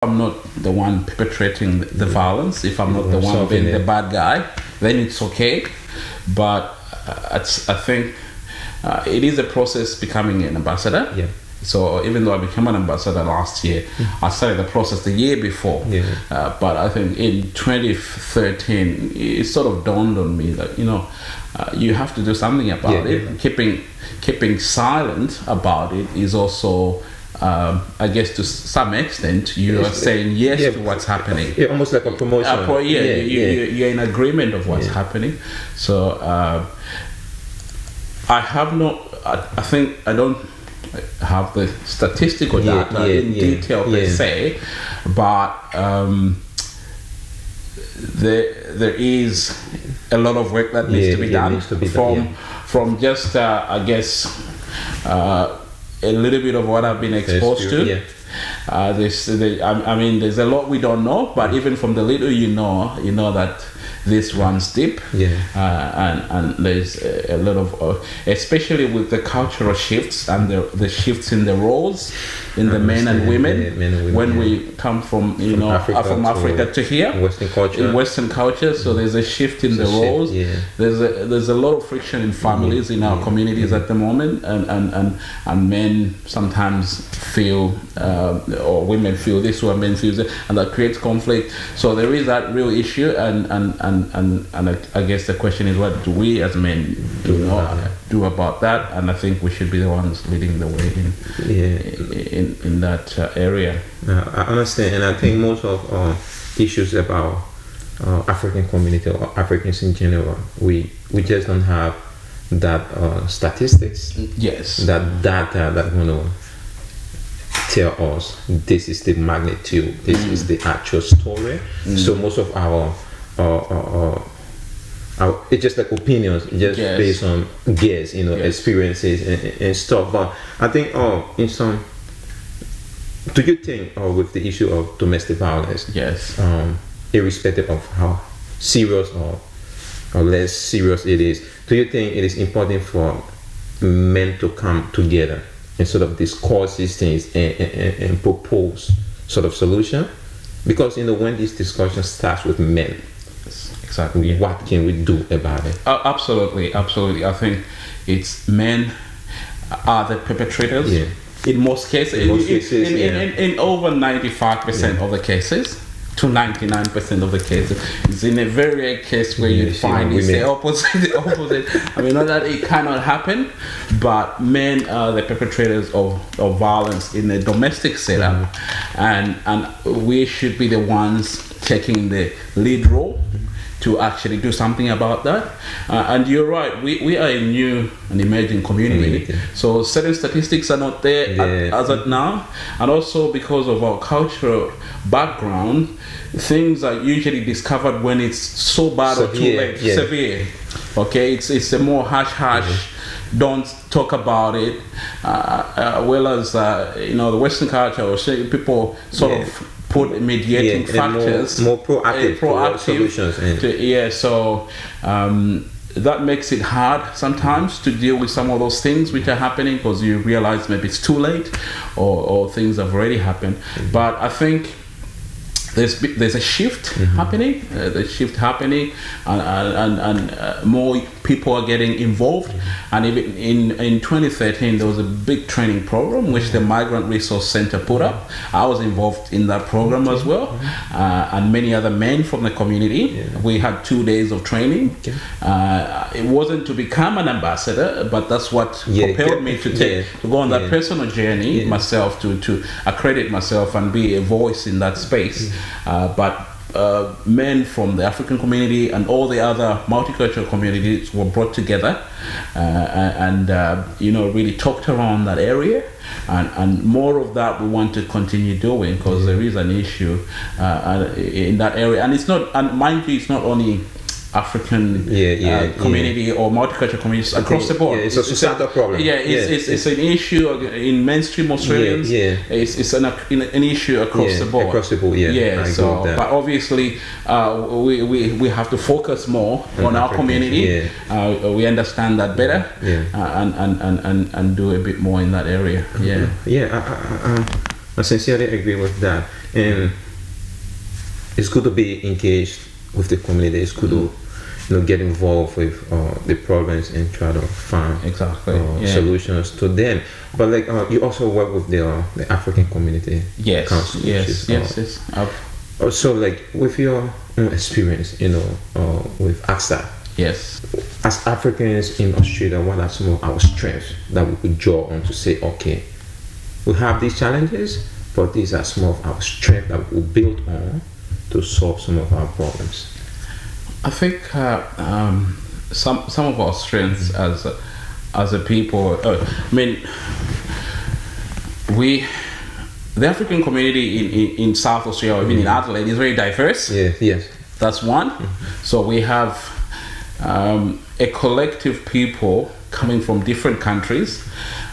I'm not the one perpetrating the violence, if I'm not the one being the bad guy, then it's okay. But I think it is a process becoming an ambassador. Yeah. So even though I became an ambassador last year, I started the process the year before. Yeah. But I think in 2013, it sort of dawned on me that, you have to do something about it. Yeah. Keeping silent about it is also, I guess to some extent, you are saying yes to what's happening. Yeah, almost like a promotion. You're in agreement of what's happening. So I have I think I don't have the statistical data in detail per se, but there is a lot of work that needs to be done from just I guess a little bit of what I've been exposed to. I mean, there's a lot we don't know, but even from the little you know that this runs deep. And there's a lot of especially with the cultural shifts and the shifts in the roles in the men and women, when we come from Africa to here, Western culture. So there's a shift in the roles. There's a lot of friction in families in our communities at the moment, and men sometimes feel or women feel this or men feel that, and that creates conflict. So there is that real issue, and I guess the question is, what do we as men do about that? And I think we should be the ones leading the way in that area. I understand, and I think most of issues about African community or Africans in general, we just don't have that statistics. Yes. That data that tell us this is the magnitude, this is the actual story. So most of our it's just like opinions, just based on experiences and stuff. But I think do you think with the issue of domestic violence, irrespective of how serious or less serious it is, do you think it is important for men to come together and sort of discuss these things and propose sort of solution? Because when this discussion starts with men, exactly, what can we do about it? Absolutely. I think it's men are the perpetrators. In most cases, in over 95% of the cases, to 99% of the cases, it's in a very rare case where you find it's the opposite. I mean, not that it cannot happen, but men are the perpetrators of violence in a domestic setup, and we should be the ones taking the lead role to actually do something about that. And you're right, we are a new and emerging community. So certain statistics are not there as of now. And also because of our cultural background, things are usually discovered when it's so bad or too late, severe. Okay, it's a more hush, don't talk about it. Well as, the Western culture, or people sort of put mediating factors, more proactive solutions. So that makes it hard sometimes to deal with some of those things which are happening, because you realize maybe it's too late or things have already happened. But I think there's a shift happening. And more people are getting involved. And even in 2013, there was a big training program which the Migrant Resource Center put up. I was involved in that program as well, and many other men from the community. We had 2 days of training. It wasn't to become an ambassador, but that's what propelled me to go on that personal journey myself, to accredit myself and be a voice in that space. But men from the African community and all the other multicultural communities were brought together and really talked around that area, and more of that we want to continue doing, because there is an issue in that area. And it's not, and mind you, it's not only African community or multicultural communities across the board. It's a societal problem. It's an issue in mainstream Australians. It's an issue across the board. But obviously, we have to focus more on our community. We understand that better, and do a bit more in that area. I sincerely agree with that. And it's good to be engaged with the community. It's good to get involved with the problems and try to find solutions to them. But like you also work with the African community council. Yes. So like with your experience, with AXA. Yes. As Africans in Australia, what are some of our strengths that we could draw on to say, okay, we have these challenges, but these are some of our strengths that we build on to solve some of our problems? I think some of our strengths as a people. The African community in South Australia, even in Adelaide, is very diverse. Yes. That's one. So we have a collective people coming from different countries,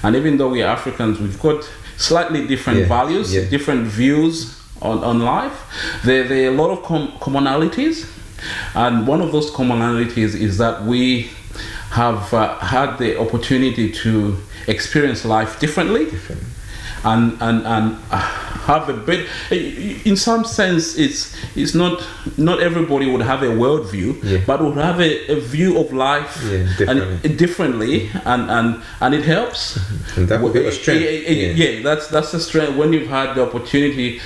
and even though we are Africans, we've got slightly different values, different views on life. There are a lot of commonalities, and one of those commonalities is that we have had the opportunity to experience life differently. And have a bit. In some sense, it's not everybody would have a worldview, but would have a view of life differently, and it helps. And that would be a strength. That's a strength when you've had the opportunity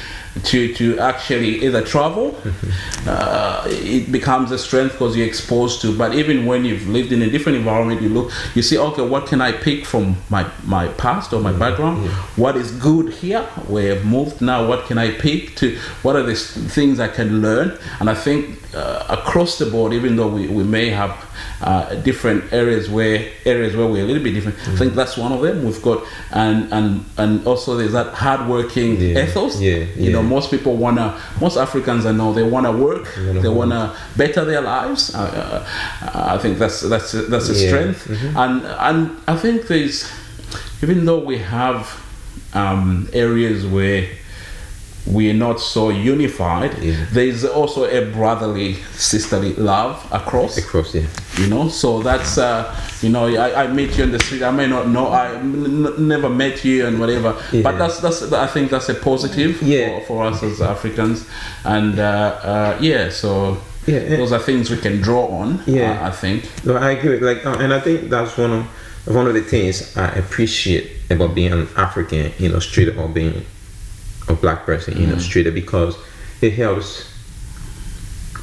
to actually either travel. It becomes a strength because you're exposed to. But even when you've lived in a different environment, you see, okay, what can I pick from my past or my background? What is good here? We've moved now. What can I pick to? What are the things I can learn? And I think across the board, even though we may have different areas where we're a little bit different, I think that's one of them. We've got and also there's that hardworking ethos. Most Africans I know, they wanna work, they wanna better their lives. I think that's a strength. And I think there's, even though we have areas where we're not so unified, there's also a brotherly, sisterly love across, so that's I meet you in the street, I may not know, I never met you and whatever, but that's I think that's a positive for us as Africans, and those are things we can draw on. I think. No, I agree. And I think that's one of the things I appreciate about being an African in Australia, or being a black person in Australia, because it helps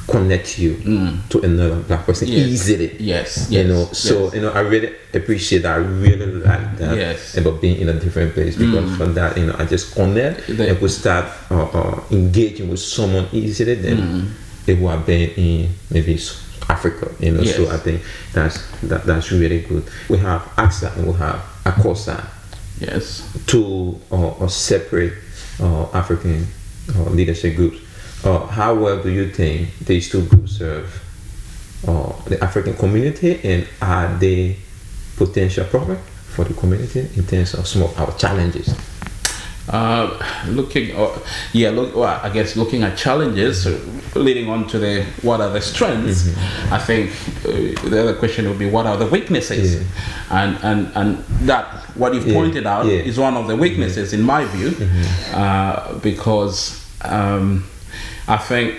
connect you to another black person easily. I really appreciate that. I really like that about being in a different place, because from that, I just connect and could start engaging with someone easily than who have been in maybe Africa. So I think that's really good. We have AXA and we have ACOSA. Two separate African leadership groups. How well do you think these two groups serve the African community, and are they potential problem for the community in terms of some of our challenges? Looking at challenges, leading on to what are the strengths, I think the other question would be, what are the weaknesses? And that what you've pointed out is one of the weaknesses in my view, because I think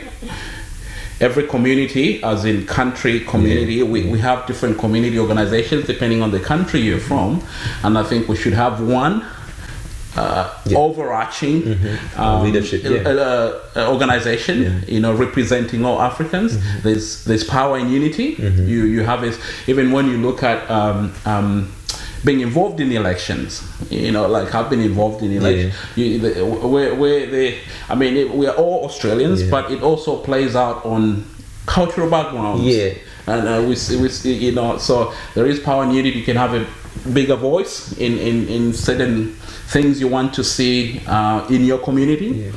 every community, as in community, we have different community organizations depending on the country you're from, and I think we should have one overarching leadership organization, representing all Africans. There's power in unity. You have this, even when you look at being involved in the elections, like I've been involved in elections. We are all Australians, but it also plays out on cultural backgrounds. And we see, so there is power in unity. You can have a bigger voice in certain things you want to see in your community.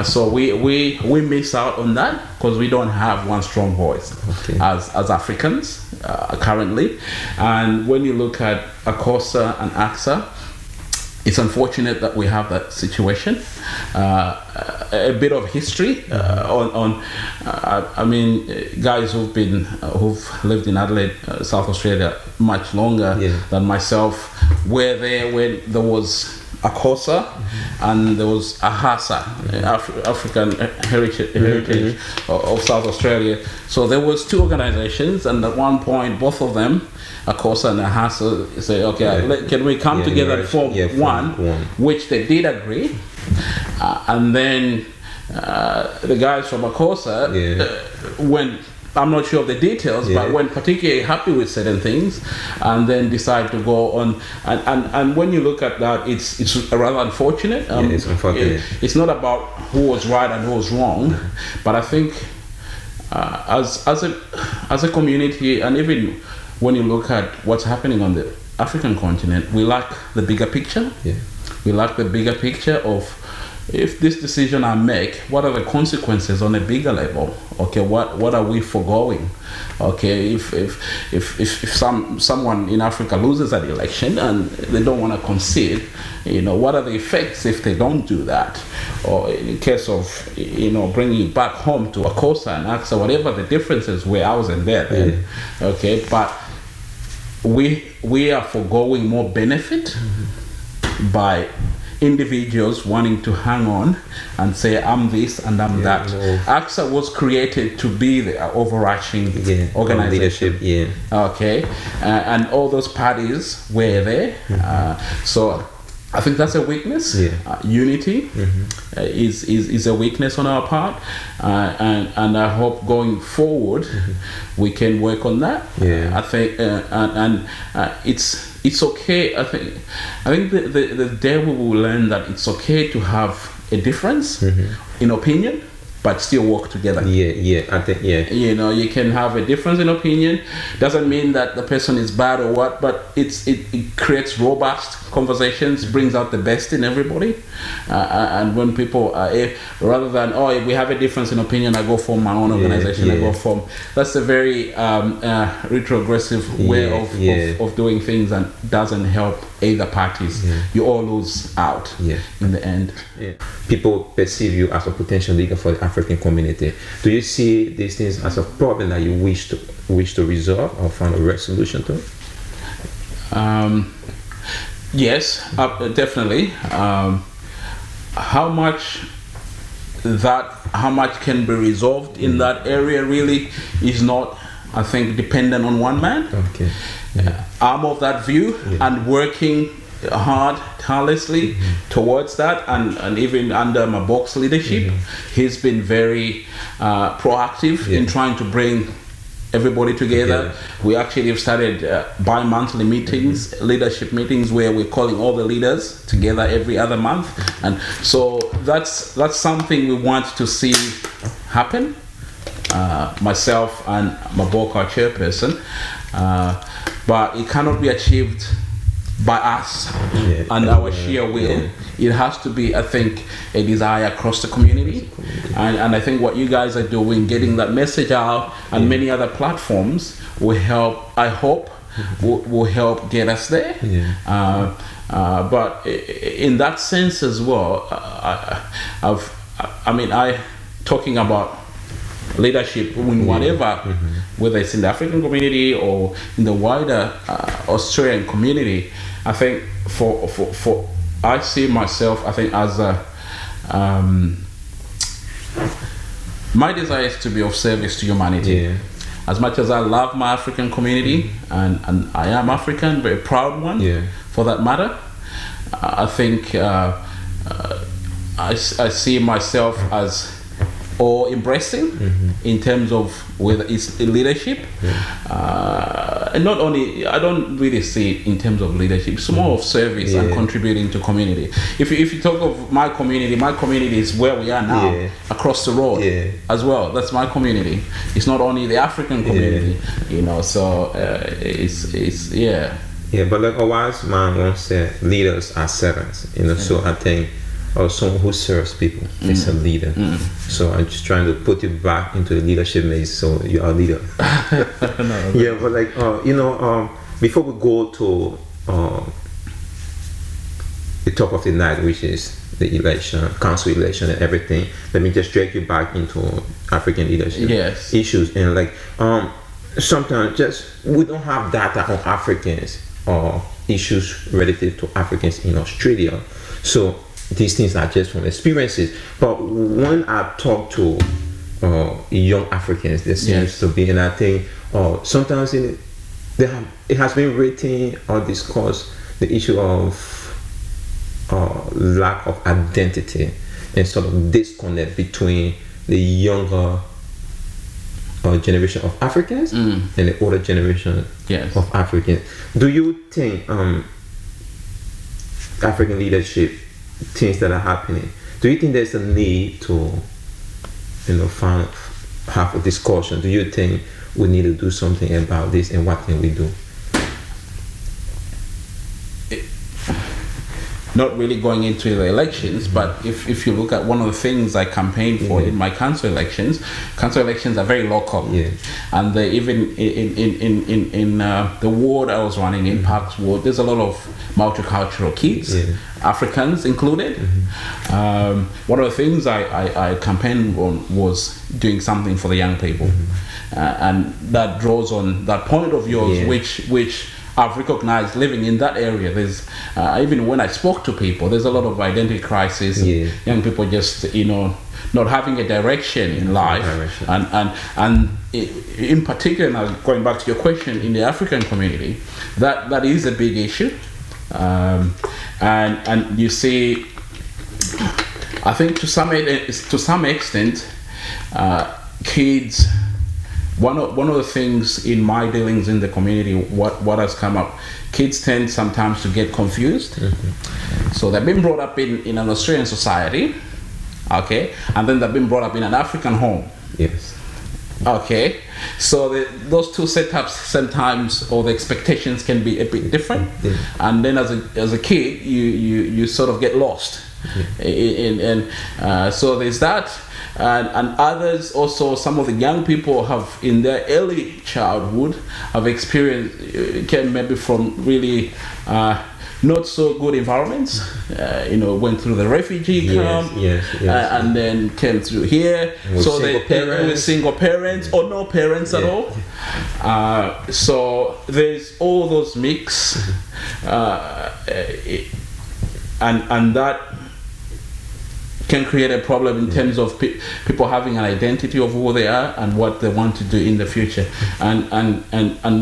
So we miss out on that because we don't have one strong voice as Africans currently. And when you look at ACOSA and AXA, it's unfortunate that we have that situation. A bit of history guys who've lived in Adelaide, South Australia, much longer than myself, were there when there was ACOSA, and there was AHASA, African Heritage of South Australia. So there was 2 organizations, and at one point both of them, ACOSA and AHASA, say, okay, can we come together and form one, which they did agree. And then the guys from ACOSA went, I'm not sure of the details, but weren't particularly happy with certain things, and then decided to go on. And when you look at that, it's rather unfortunate. It's unfortunate. It's not about who was right and who was wrong, but I think as a community, and even when you look at what's happening on the African continent, we lack the bigger picture. We lack the bigger picture of, if this decision I make, what are the consequences on a bigger level? Okay, what are we foregoing? Okay, if someone in Africa loses an election and they don't want to concede, what are the effects if they don't do that? Or in case of bringing it back home to ACOSA and AXA, whatever the differences were, I wasn't there then. Okay, but we are foregoing more benefit by individuals wanting to hang on and say, I'm this and I'm that. AXA was created to be the overarching organization. Leadership, Okay, and all those parties were there. So I think that's a weakness. Unity is a weakness on our part, and I hope going forward we can work on that. I think, and it's okay. I think the day we will learn that it's okay to have a difference in opinion, but still work together. I think you can have a difference in opinion. Doesn't mean that the person is bad or what, but it creates robust conversations, brings out the best in everybody. And when people, rather than, we have a difference in opinion, I go form my own organization, I go form. That's a very retrogressive way of doing things, and doesn't help either parties. You all lose out in the end. People perceive you as a potential leader for the African community. Do you see these things as a problem that you wish to resolve or find a resolution to? Yes, definitely. How much can be resolved in that area really is not, I think, dependent on one man. Okay. I'm of that view, and working hard, tirelessly towards that, and even under Mabok's leadership, he's been very proactive in trying to bring everybody together. We actually have started bi-monthly meetings, leadership meetings, where we're calling all the leaders together every other month, and so that's something we want to see happen. Myself and Mabok, our chairperson, but it cannot be achieved by us and our sheer will. It has to be, I think, a desire across the community, and I think what you guys are doing, getting that message out, and many other platforms will help. I hope will help get us there. But in that sense as well, I talking about leadership in whatever, whether it's in the African community or in the wider Australian community. I think for I see myself, I think, as a my desire is to be of service to humanity. As much as I love my African community, and I am African, very proud one for that matter, I think I see myself as embracing in terms of whether it's leadership, and not only, I don't really see it in terms of leadership. It's more of service and contributing to community. If you talk of my community is where we are now, across the road as well. That's my community. It's not only the African community, so it's but like a wise man once said, leaders are servants, so I think, or someone who serves people is a leader. So I'm just trying to put you back into the leadership maze, so you are a leader. But like before we go to the top of the night, which is the election, council election and everything, let me just drag you back into African leadership issues. And like sometimes just we don't have data on Africans or issues related to Africans in Australia. So these things are just from experiences. But when I talk to young Africans, there seems to be, and I think sometimes it has been written or discussed the issue of lack of identity and sort of disconnect between the younger generation of Africans and the older generation of Africans. Do you think African leadership, things that are happening, do you think there's a need to have a discussion? Do you think we need to do something about this, and what can we do? Not really going into the elections, but if you look at one of the things I campaigned for in my council elections are very local, and even in the ward I was running in, Parks Ward, there's a lot of multicultural kids, Africans included. One of the things I campaigned on was doing something for the young people, and that draws on that point of yours, which I've recognized living in that area. There's even when I spoke to people, there's a lot of identity crisis. Young people just not having a direction in life, and in particular, now going back to your question, in the African community, that is a big issue, and you see, I think to some extent, kids. One of the things in my dealings in the community, what has come up, kids tend sometimes to get confused. So they've been brought up in an Australian society, okay, and then they've been brought up in an African home. Okay, so those two setups sometimes, or the expectations can be a bit different, and then as a kid, you sort of get lost, and so there's that. And others also, some of the young people have in their early childhood have experienced, came maybe from really not so good environments, went through the refugee camp, and then came through here, so they were single parents or no parents at all. So there's all those mix, and that can create a problem in terms of people having an identity of who they are and what they want to do in the future. And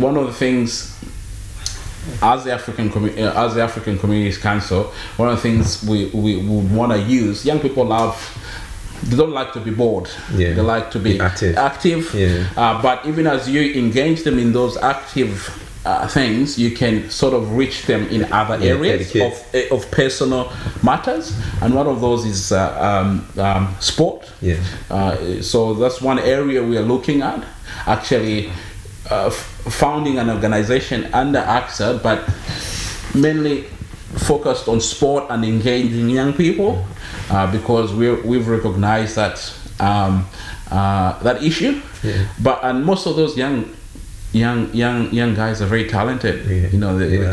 one of the things, as the African Communities Council, one of the things we would want to use, young people they don't like to be bored. They like to be active. But even as you engage them in those active things, you can sort of reach them in other areas of personal matters, and one of those is sport. So that's one area we are looking at, actually founding an organization under AXA, but mainly focused on sport and engaging young people, because we've recognized that that issue. And most of those young guys are very talented. They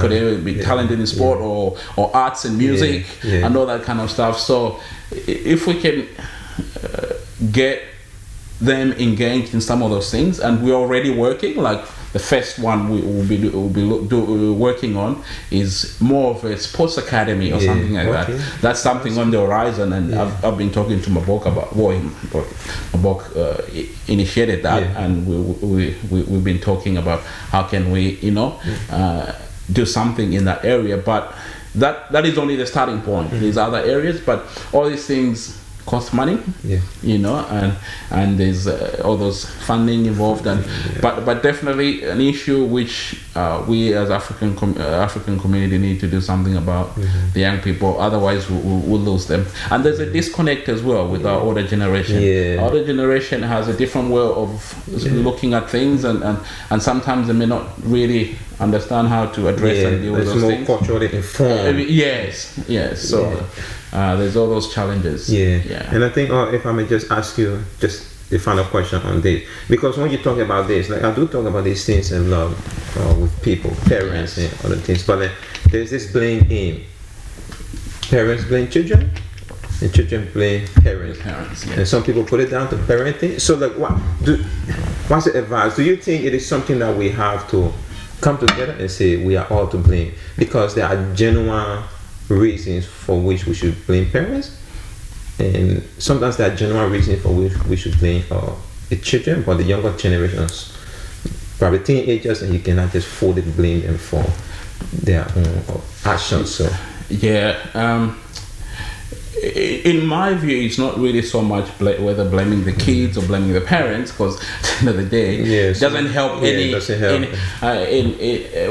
could either be talented in sport or arts and music and all that kind of stuff. So if we can get them engaged in some of those things, and we're already working, like the first one we will be working on is more of a sports academy or something like that. That's something on the horizon, and I've been talking to Mabok about. Mabok initiated that, and we've been talking about how can we do something in that area. But that is only the starting point. There's other areas, but all these things cost money, and there's all those funding involved, but definitely an issue which we as African community need to do something about. The young people, otherwise we'll lose them. And there's a disconnect as well with our older generation. Our older generation has a different way of looking at things, and sometimes they may not really understand how to address and deal with those things. More culturally informed. Yes. So there's all those challenges. And I think, if I may just ask you just the final question on this, because when you talk about this, like I do talk about these things a lot with people, parents and other things, but there's this blame game. Parents blame children, and children blame parents. And some people put it down to parenting. So like, what's the advice? Do you think it is something that we have to come together and say we are all to blame? Because there are genuine reasons for which we should blame parents, and sometimes there are general reasons for which we should blame the children, but the younger generations, probably teenagers, and you cannot just fully blame them for their own actions. So yeah, in my view, it's not really so much whether blaming the kids or blaming the parents, because at the end of the day, it doesn't help any.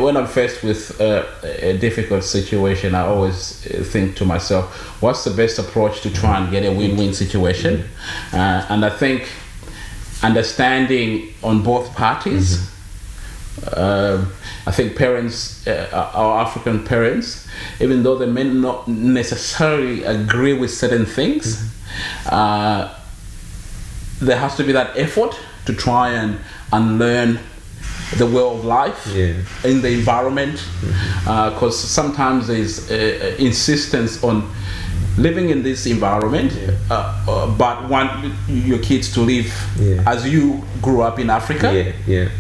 When I'm faced with a difficult situation, I always think to myself, what's the best approach to try and get a win-win situation? And I think understanding on both parties. I think parents, our African parents, even though they may not necessarily agree with certain things, there has to be that effort to try and unlearn the way of life in the environment, because sometimes there's insistence on living in this environment, but want your kids to live as you grew up in Africa.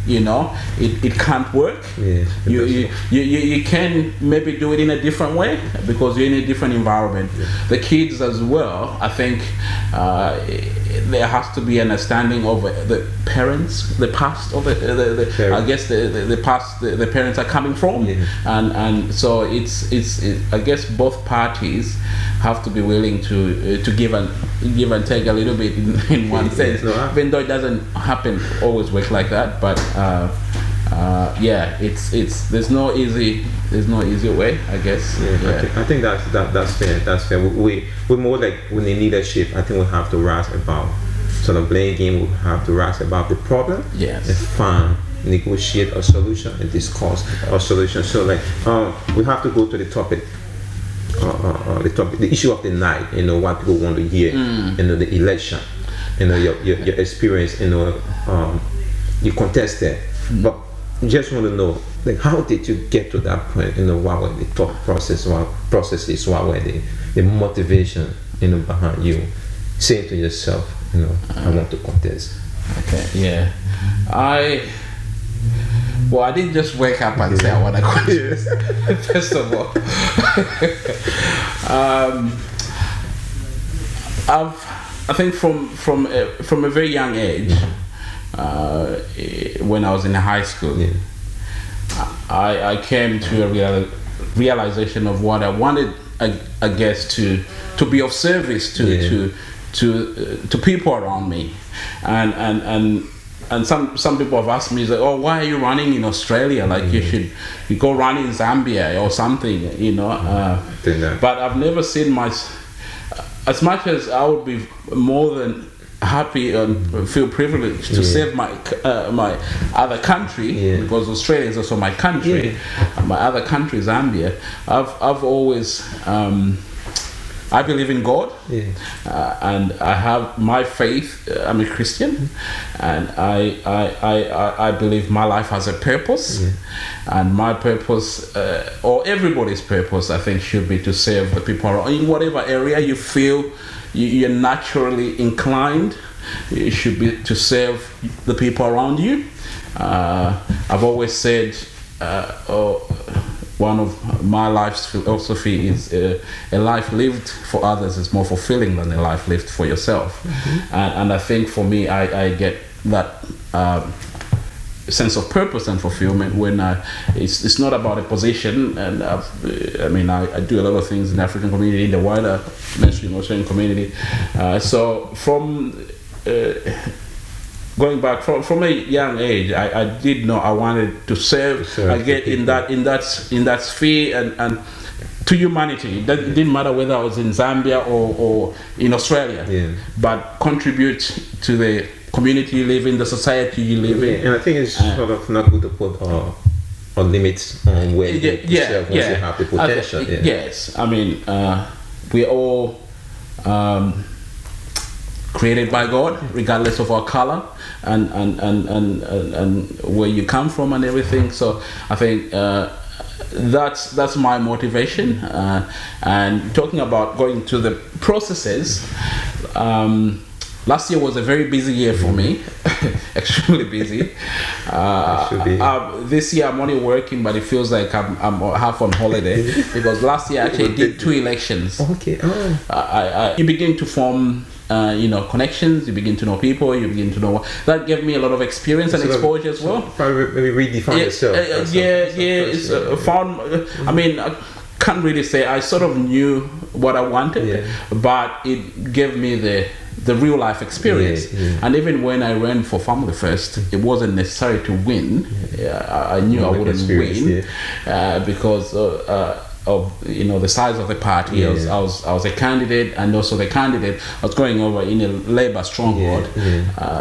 You know, it can't work. You can maybe do it in a different way because you're in a different environment. The kids as well, I think there has to be an understanding of the parents, the past of the I guess the past the parents are coming from, and so it's I guess both parties have to be willing to give and take a little bit in one sense, even though it doesn't happen always work like that. But there's no easy way, I guess. I think that's fair. That's fair. We're more like when in leadership. I think we have to rise about sort of playing game. We have to rise about the problem. And find, negotiate a solution and discuss a solution. So like we have to go to the topic. The issue of the night, what people want to hear, the election, your experience, you contested, but just want to know, like, how did you get to that point? What were the thought processes? What were the motivation, behind you saying to yourself, I want to contest? Okay, I didn't just wake up and say I want to contest. First of all, I think from a very young age, when I was in high school, I came to a realization of what I wanted, I guess, to be of service to people around me, and some people have asked me, like, oh, why are you running in Australia? Like, you go run in Zambia or something, but I've never seen as much as I would be more than happy and feel privileged to serve my other country, because Australia is also my country, my other country, Zambia. I've always I believe in God, and I have my faith. I'm a Christian, and I believe my life has a purpose, and my purpose, or everybody's purpose, I think, should be to serve the people around. In whatever area you feel you're naturally inclined, it should be to serve the people around you. I've always said, one of my life's philosophy is a life lived for others is more fulfilling than a life lived for yourself. And I think for me, I get that sense of purpose and fulfillment when it's not about a position. And I do a lot of things in the African community, in the wider mainstream Australian community. So from going back from a young age, I did know I wanted to serve. I get in that sphere and to humanity. It didn't matter whether I was in Zambia or in Australia, but contribute to the community you live in, the society you live in. And I think it's sort of not good to put limits on where you serve once you have the potential. Yes, I mean, we're all created by God, regardless of our color and where you come from and everything. So I think that's my motivation. And talking about going to the processes, last year was a very busy year for me, extremely busy. This year I'm only working, but it feels like I'm half on holiday because last year I actually did 2 elections. Okay. Oh. You begin to form connections, you begin to know people, you begin to know that gave me a lot of experience and exposure as well. Probably redefine yourself. It's found. I mean, I can't really say I sort of knew what I wanted, but it gave me the real life experience. And even when I ran for Family First, it wasn't necessary to win. I knew I wouldn't win because of the size of the party. I was a candidate, and also the candidate was going over in a Labour stronghold.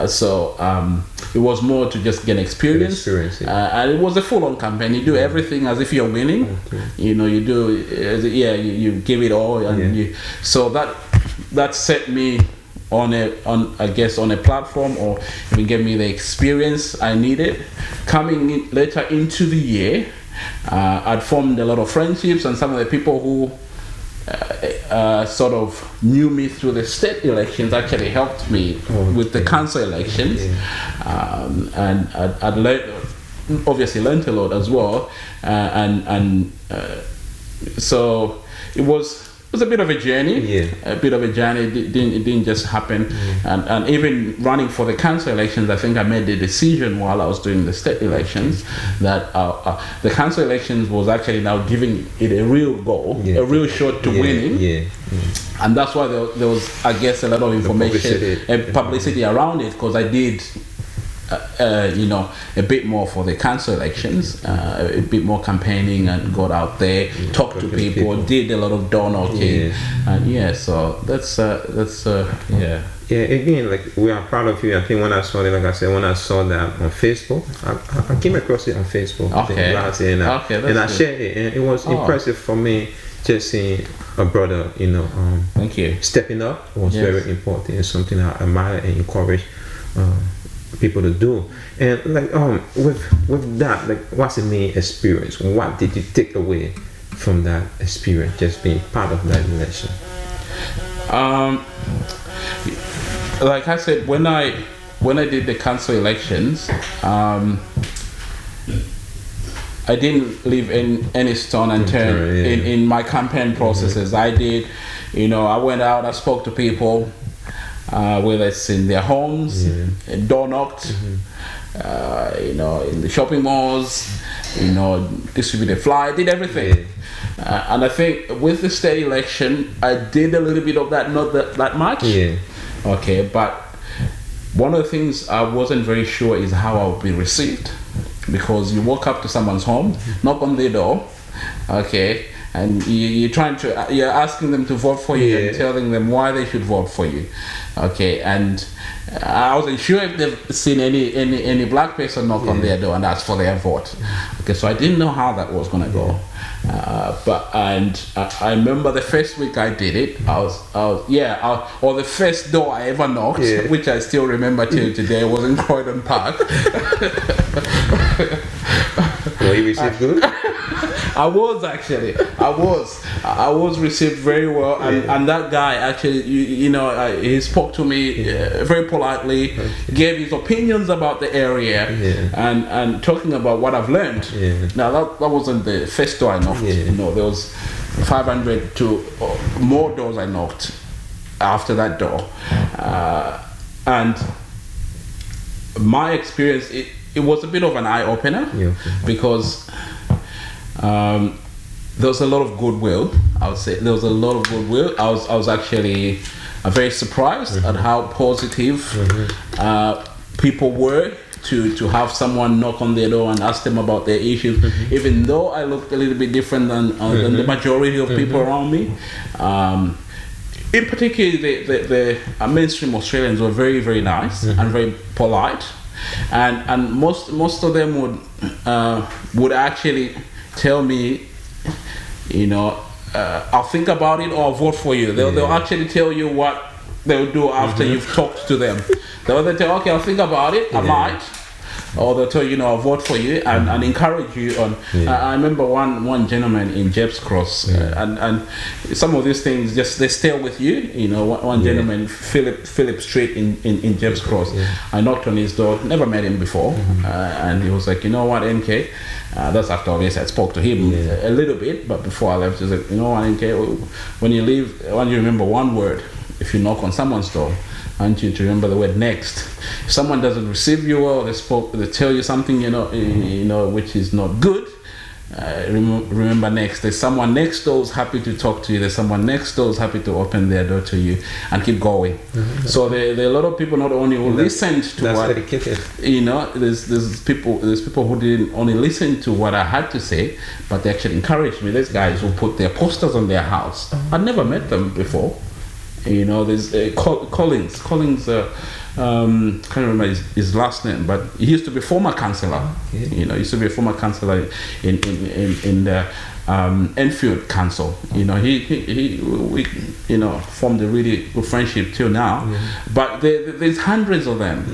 So it was more to just get experience. And it was a full-on campaign. You do everything as if you're winning. You do you give it all, and so that set me on a platform, or even gave me the experience I needed. Coming in later into the year, I'd formed a lot of friendships, and some of the people who sort of knew me through the state elections actually helped me with the council elections. And I'd obviously learned a lot as well, and so it was a bit of a journey. It didn't just happen. And even running for the council elections, I think I made the decision while I was doing the state elections that the council elections was actually now giving it a real goal, a real shot to winning. And that's why there was, I guess, a lot of information and publicity around it, because I did a bit more for the council elections, a bit more campaigning, and got out there, talked to people, did a lot of door knocking, and so that's again, like, we are proud of you. I think when I saw it, like I said, when I saw that on Facebook, I came across it on Facebook, and I shared it, and it was impressive for me. Just seeing a brother, thank you, stepping up was very important, and something I admire and encourage people to do. And like with that, like, what's the main experience? What did you take away from that experience, just being part of that election? Like I said, when I did the council elections, I didn't leave any stone unturned in my campaign processes. I did, I went out, I spoke to people, whether it's in their homes, door knocked, in the shopping malls, distributed flyer, did everything. And I think with the state election, I did a little bit of that, not that much. Okay, but one of the things I wasn't very sure is how I would be received, because you walk up to someone's home, knock on their door, okay, and you're asking them to vote for you and telling them why they should vote for you, okay, and I wasn't sure if they've seen any black person knock on their door and ask for their vote, okay, so I didn't know how that was gonna go, I remember the first week I did it, or the first door I ever knocked, which I still remember till today, was in Croydon Park. Were you received good? I was received very well, and that guy actually, he spoke to me very politely, gave his opinions about the area, and talking about what I've learned. Now that wasn't the first door I knocked. There was 500 to more doors I knocked after that door, and my experience, it was a bit of an eye opener, because there was a lot of goodwill. I would say there was a lot of goodwill. I was actually very surprised at how positive people were to have someone knock on their door and ask them about their issues, even though I looked a little bit different than the majority of people around me. In particular, the mainstream Australians were very, very nice and very polite, and most of them would actually tell me, I'll think about it, or I'll vote for you. They'll actually tell you what they'll do after you've talked to them. They'll tell, okay, I'll think about it, I might, or they'll tell you, I'll vote for you and encourage you on. I remember one gentleman in Jeps Cross, and some of these things they stay with you. One gentleman, Philip Street in Jeps Cross. I knocked on his door, never met him before, and he was like, you know what, NK. That's after obviously I spoke to him a little bit, but before I left, he was like, you know what, NK, when you leave, I want you to remember one word. If you knock on someone's door, I want you to remember the word next. If someone doesn't receive you well, they tell you something, which is not good, remember next. There's someone next door who's happy to talk to you. There's someone next door who's happy to open their door to you, and keep going. So there are a lot of people not only who listened to what dedicated. There's people who didn't only listen to what I had to say, but they actually encouraged me. There's guys who put their posters on their house. I'd never met them before. There's Collins. Can't remember his last name, but he used to be former councillor. He used to be a former councillor in the Enfield Council. We formed a really good friendship till now. But there's hundreds of them.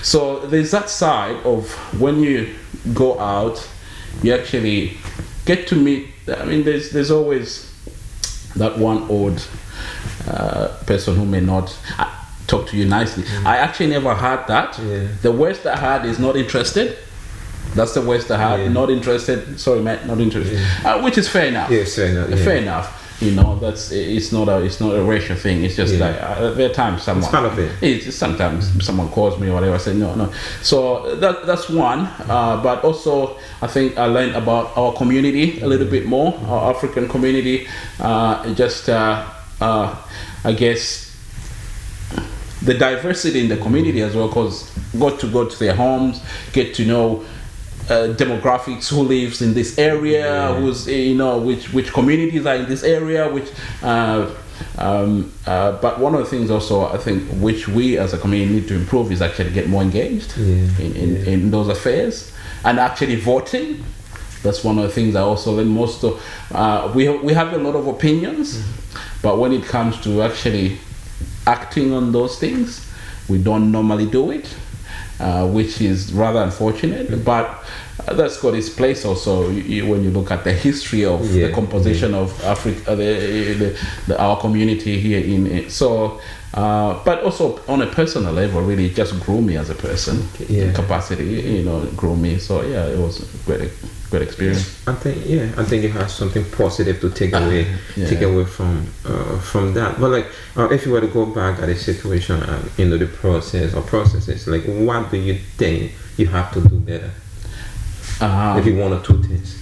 So there's that side of when you go out, you actually get to meet. I mean, there's always that one odd person who may not talk to you nicely. I actually never had that. The worst I had is not interested. That's the worst I had. Not interested. Sorry, mate, not interested. Which is fair enough. Yes, fair enough. Fair enough. It's not a racial thing. It's just like there are times someone. It's part of it. It's sometimes someone calls me or whatever. I say no. So that's one. But also I think I learned about our community a little bit more. Our African community. I guess the diversity in the community as well, because got to go to their homes, get to know demographics, who lives in this area, who's which communities are in this area, but one of the things also I think which we as a community need to improve is actually get more engaged in those affairs and actually voting. That's one of the things I also learned most of. We have a lot of opinions, but when it comes to actually acting on those things, we don't normally do it, which is rather unfortunate. But that's got its place also when you look at the history of the composition of Africa, our community here in. But also on a personal level, really just grew me as a person, capacity, grew me. So it was a great experience. I think you have something positive to take away from that. But if you were to go back at a situation and the processes, like what do you think you have to do better? Maybe one or two things.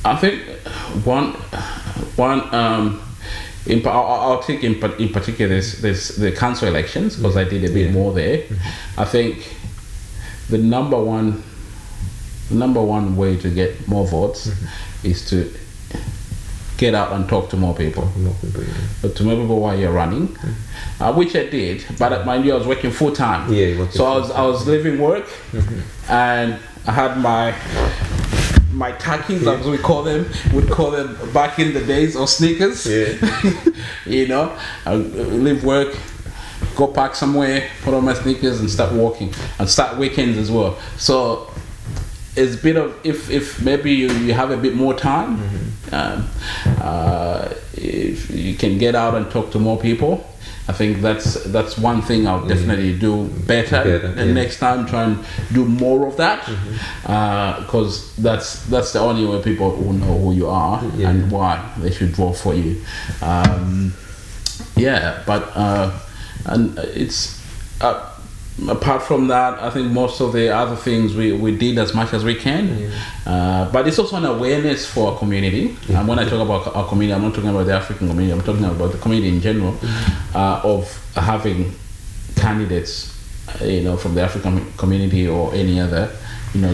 I think one. I'll take in particular this the council elections, because I did a bit more there. I think the number one way to get more votes is to get out and talk to more people. But to more people while you're running, which I did. But mind you, I was working full time. So I was leaving work, and I had my khakis, as we'd call them back in the days, or sneakers. I leave work, go park somewhere, put on my sneakers and start walking, and start weekends as well. So it's a bit of, if maybe you have a bit more time, if you can get out and talk to more people, I think that's one thing I'll definitely do better. And next time try and do more of that, because that's the only way people will know who you are and why they should vote for you. And it's apart from that, I think most of the other things we did as much as we can, but it's also an awareness for our community. And when I talk about our community, I'm not talking about the African community, I'm talking about the community in general, of having candidates from the African community or any other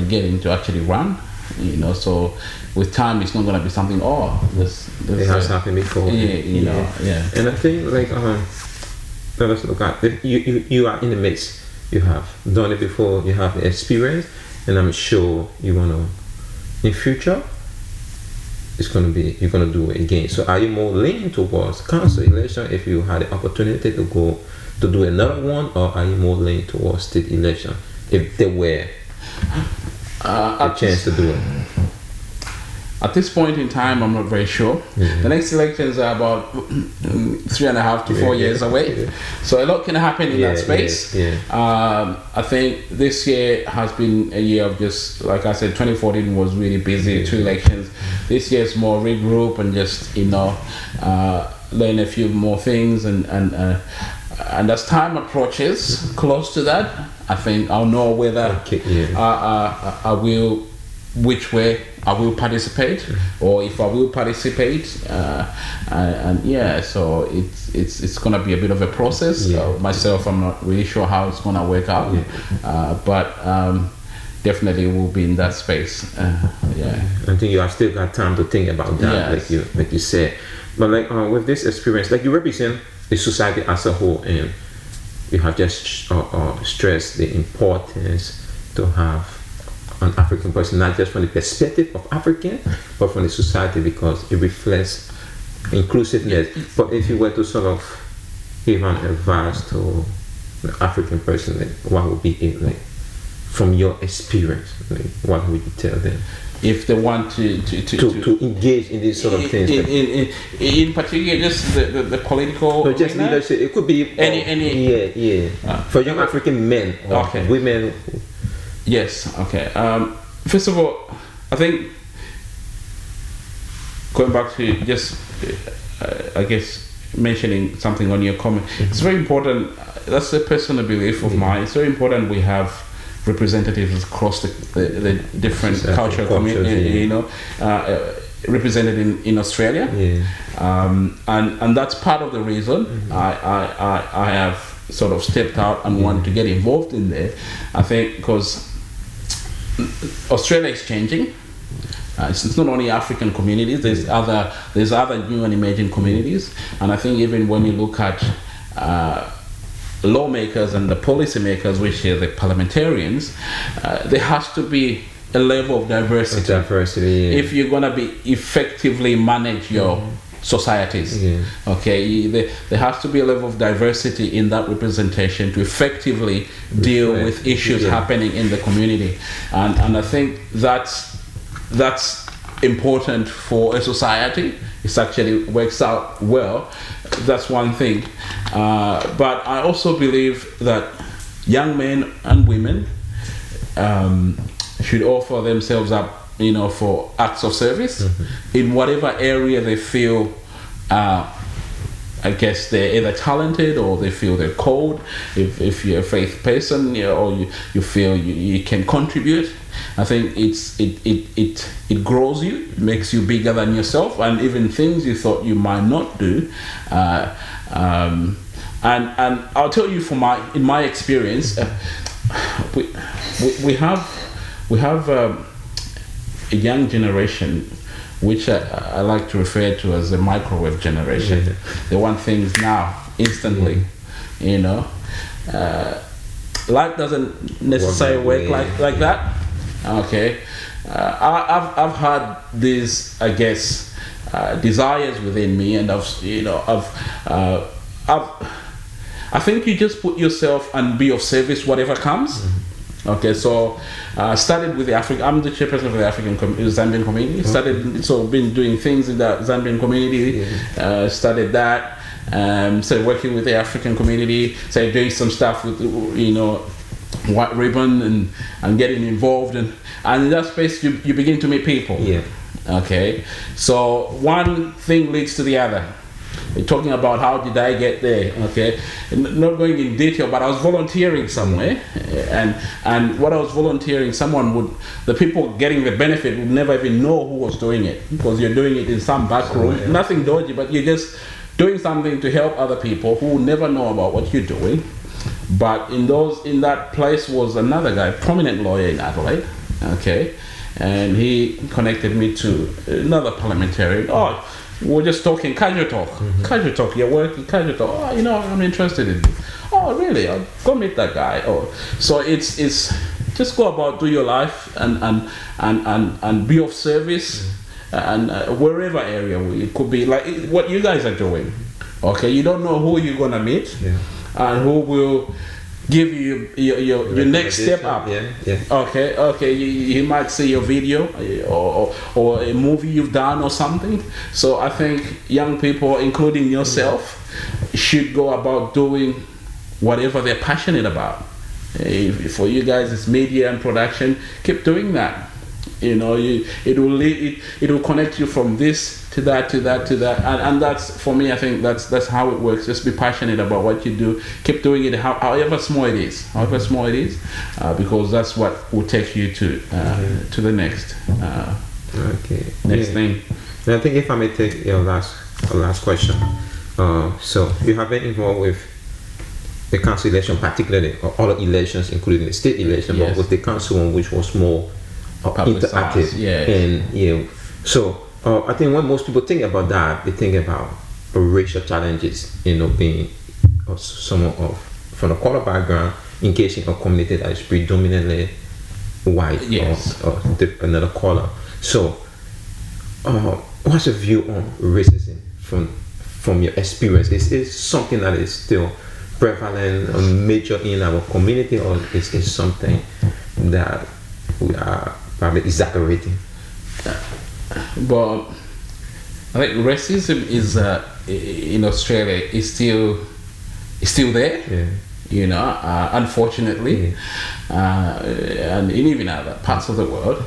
getting to actually run. So with time it's not going to be something this it has happened before. And I think let us look at you are in the midst. You have done it before, you have the experience, and I'm sure you're gonna, in future, you're gonna do it again. So are you more leaning towards council election if you had the opportunity to go to do another one, or are you more leaning towards state election if there were a chance to do it? At this point in time, I'm not very sure. The next elections are about 3.5 to 4 years away. So a lot can happen in that space. I think this year has been a year of just, like I said, 2014 was really busy, 2 elections. This year is more regroup and just, learn a few more things. And as time approaches close to that, I think I'll know whether I will, which way I will participate, or if I will participate, so it's gonna be a bit of a process. Myself, I'm not really sure how it's gonna work out, but definitely will be in that space. I think you have still got time to think about that, like you said. But with this experience, you represent the society as a whole, and you have just stressed the importance to have an African person, not just from the perspective of African, but from the society, because it reflects inclusiveness. But if you were to sort of give an advice to the African person, what would be it from your experience? What would you tell them? If they want to engage in these sort of things, in particular, just the political. No, just leadership. It could be any. For young African men or women. Yes. Okay. First of all, I think going back to just, I guess, mentioning something on your comment, it's very important. That's a personal belief of mine. It's very important we have representatives across the different cultural community, represented in Australia, and that's part of the reason I have sort of stepped out and wanted to get involved in there. I think because Australia is changing. It's not only African communities. There's other new and emerging communities, and I think even when you look at lawmakers and the policymakers, which are the parliamentarians, there has to be a level of diversity. If you're gonna be effectively manage your societies, there has to be a level of diversity in that representation to effectively deal with issues happening in the community, and I think that's important for a society. It actually works out well. That's one thing, but I also believe that young men and women should offer themselves up, for acts of service in whatever area they feel. I guess they're either talented or they feel they're called. If you're a faith person, or you feel you can contribute, I think it grows you, it makes you bigger than yourself, and even things you thought you might not do. And I'll tell you in my experience, we have a young generation, which I like to refer to as the microwave generation. They want things now, instantly. Life doesn't necessarily work like that. Okay, I've had these, I guess, desires within me, and I think you just put yourself and be of service whatever comes. Okay, so started with I'm the chairperson of the Zambian community. Been doing things in the Zambian community. Started that. Started working with the African community. Started doing some stuff with White Ribbon and getting involved, and in that space you begin to meet people. Okay, so one thing leads to the other. We're talking about how did I get there. Okay, not going in detail, but I was volunteering somewhere, and what I was volunteering, the people getting the benefit would never even know who was doing it, because you're doing it in some back room, nothing dodgy, but you're just doing something to help other people who will never know about what you're doing. But in that place was another guy, prominent lawyer in Adelaide. Okay, and he connected me to another parliamentarian. We're just talking casual talk. You're working casual talk. I'm interested in this. Oh, really? I'll go meet that guy. So it's just go about, do your life and be of service, and wherever area it could be, like what you guys are doing. Okay, you don't know who you're gonna meet, and who will give you your next step up. Okay. He might see your video or a movie you've done or something. So I think young people, including yourself, should go about doing whatever they're passionate about. For you guys, it's media and production. Keep doing that. It will connect you from this to that, and that's, for me, I think that's how it works. Just be passionate about what you do. Keep doing it, however small it is, because that's what will take you to the next thing. And I think, if I may take your last question, so you have been involved with the council election, particularly, or other elections, including the state election, but with the council one, which was more interactive. So I think when most people think about that, they think about racial challenges, being someone from a color background, engaging a community that is predominantly white or another color. So what's your view on racism from your experience? Is it something that is still prevalent, a major in our community, or is it something that we are probably exaggerating? But I think racism is in Australia is still there. Unfortunately, and in even other parts of the world.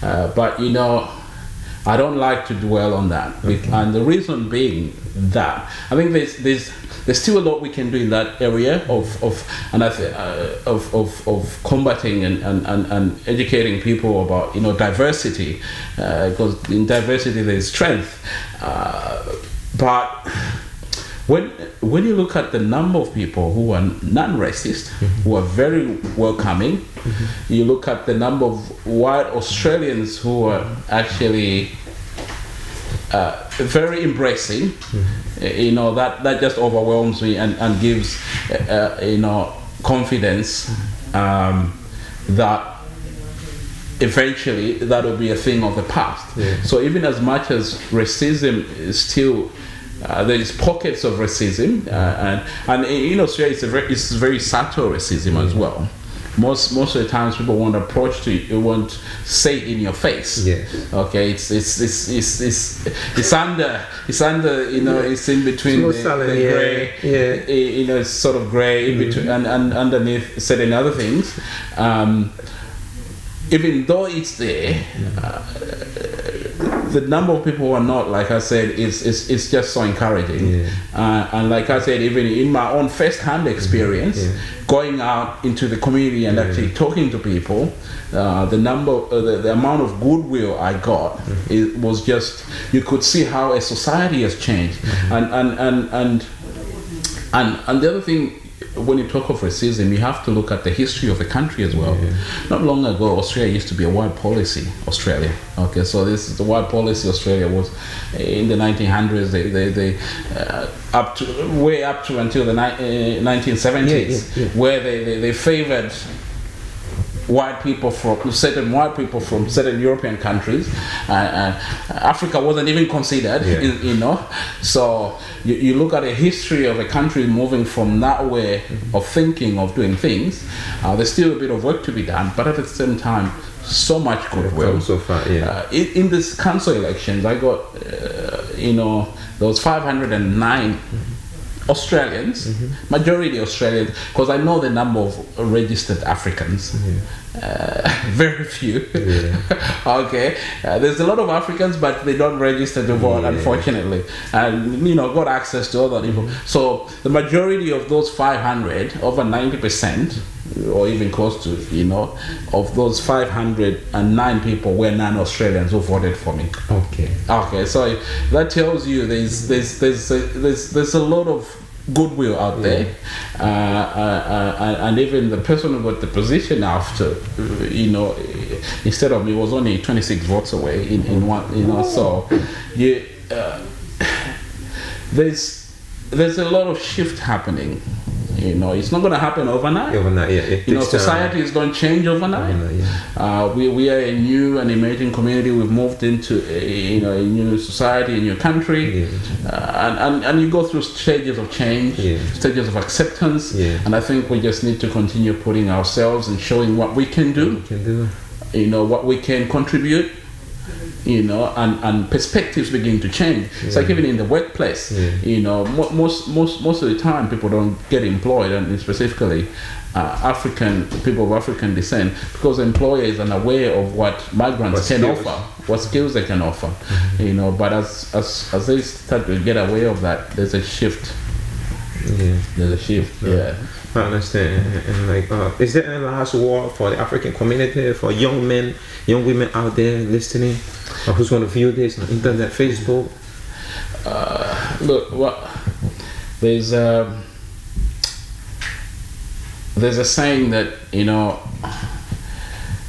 But I don't like to dwell on that, and the reason being that I think there's still a lot we can do in that area of combating and educating people about diversity, because in diversity there's strength. But when you look at the number of people who are non-racist, who are very welcoming, you look at the number of white Australians who are actually very embracing, that just overwhelms me and gives confidence that eventually that will be a thing of the past. So even as much as racism is still there is pockets of racism, and in Australia it's very subtle racism as well. Most of the times people won't approach to you, won't say it in your face. Okay, it's under it's in between the grey, it's sort of grey in between, and underneath certain other things. Even though it's there, the number of people who are not, like I said, is just so encouraging. And like I said, even in my own first-hand experience, going out into the community and actually talking to people, the amount of goodwill I got, it was just, you could see how a society has changed. And the other thing, when you talk of racism, you have to look at the history of the country as well. Not long ago, Australia used to be a white policy Australia. Okay, so this is the white policy Australia was in the 1900s. They way up to until the 1970s, where they favored white people from certain European countries. Africa wasn't even considered, So you look at the history of a country moving from that way of thinking, of doing things. There's still a bit of work to be done, but at the same time, so much goodwill. So far, in this council elections, I got, those 509 Australians, majority Australians, because I know the number of registered Africans. Very few. Okay, there's a lot of Africans, but they don't register to vote, unfortunately, and got access to other people. So the majority of those 500, over 90%, or even close to, of those 509 people were non-Australians who voted for me. Okay, so that tells you there's a lot of goodwill out there, and even the person who got the position after, instead of me, was only 26 votes away in one, so there's a lot of shift happening, You know, it's not going to happen overnight. Overnight, yeah. You know, society is going to change overnight. We are a new and emerging community. We've moved into a new society, a new country, and you go through stages of change, stages of acceptance, and I think we just need to continue putting ourselves and showing what we can do. You know, what we can contribute. You know, and perspectives begin to change. It's like even in the workplace. You know, most of the time people don't get employed, and specifically people of African descent, because employers are unaware of what migrants can offer, what skills they can offer. You know, but as they start to get aware of that, there's a shift. There's a shift. I understand. And like, is there any last word for the African community, for young men, young women out there listening, who's going to view this on internet, Facebook? Look, there's a saying that, you know,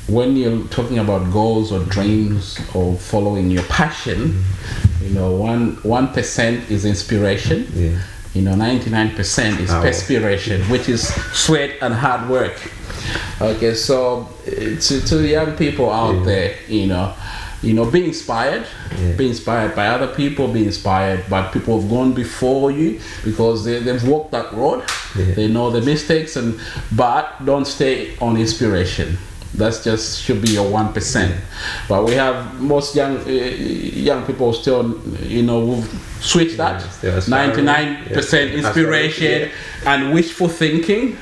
when you're talking about goals or dreams or following your passion, you know, 1% is inspiration. You know, 99% is perspiration, which is sweat and hard work. Okay, so to the young people out there, you know, be inspired. Be inspired by other people. Be inspired by people who've gone before you, because they've walked that road. They know the mistakes, but don't stay on inspiration. That's just should be your 1%. But we have most young people still, you know, who've switched that 99% inspiration and wishful thinking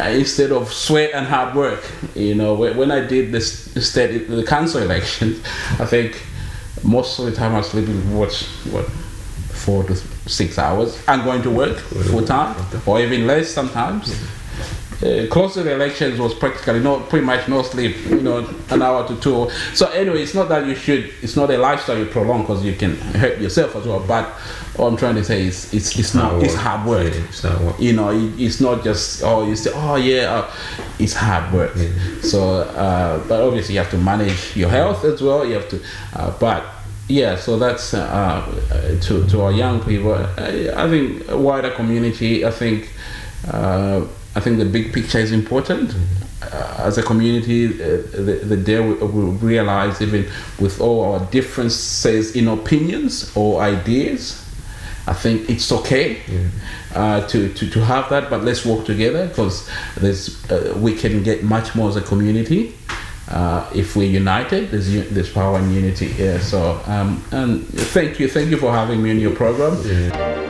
instead of sweat and hard work. You know, when I did the council elections, I think most of the time I was sleeping 4 to 6 hours and going to work full time, or even less sometimes. Close to the elections was practically pretty much no sleep, you know, an hour to 2. So anyway, it's not that it's not a lifestyle you prolong, because you can hurt yourself as well. But all I'm trying to say is it's hard work. You know, it's not just you say it's hard work. So but obviously you have to manage your health as well. You have to so that's to our young people. I think wider community. I think the big picture is important. As a community, the day we realize, even with all our differences in opinions or ideas, I think it's okay to have that, but let's work together, because we can get much more as a community. If we're united, there's power in unity. So and thank you for having me on your program.